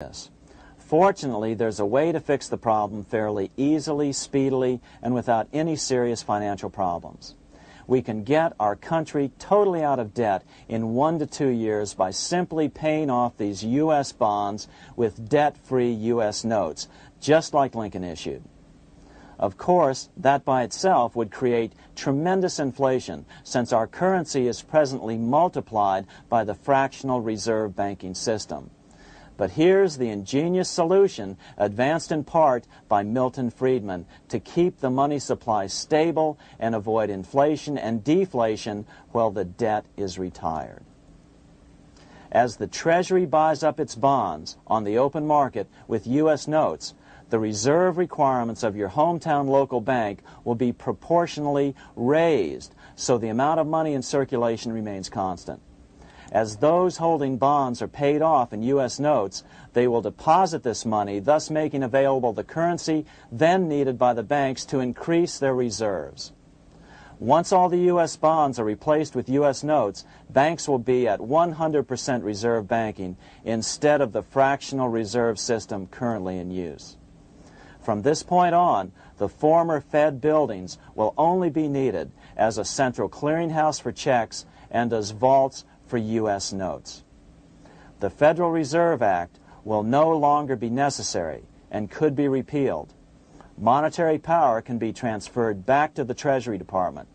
this. Fortunately, there's a way to fix the problem fairly easily, speedily, and without any serious financial problems. We can get our country totally out of debt in 1 to 2 years by simply paying off these U.S. bonds with debt-free U.S. notes, just like Lincoln issued. Of course, that by itself would create tremendous inflation, since our currency is presently multiplied by the fractional reserve banking system. But here's the ingenious solution, advanced in part by Milton Friedman, to keep the money supply stable and avoid inflation and deflation while the debt is retired. As the Treasury buys up its bonds on the open market with U.S. notes, the reserve requirements of your hometown local bank will be proportionally raised, so the amount of money in circulation remains constant. As those holding bonds are paid off in U.S. notes, they will deposit this money, thus making available the currency then needed by the banks to increase their reserves. Once all the U.S. bonds are replaced with U.S. notes, banks will be at 100% reserve banking instead of the fractional reserve system currently in use. From this point on, the former Fed buildings will only be needed as a central clearinghouse for checks and as vaults for U.S. notes. The Federal Reserve Act will no longer be necessary and could be repealed. Monetary power can be transferred back to the Treasury Department.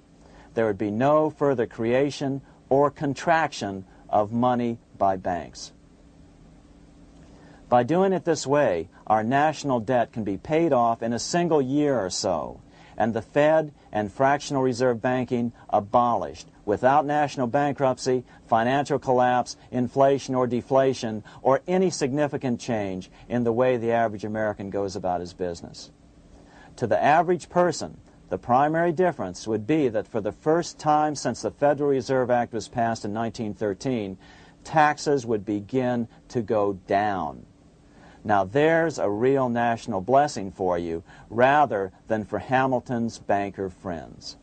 There would be no further creation or contraction of money by banks. By doing it this way, our national debt can be paid off in a single year or so, and the Fed and fractional reserve banking abolished, without national bankruptcy, financial collapse, inflation or deflation, or any significant change in the way the average American goes about his business. To the average person, the primary difference would be that for the first time since the Federal Reserve Act was passed in 1913, taxes would begin to go down. Now there's a real national blessing for you, rather than for Hamilton's banker friends.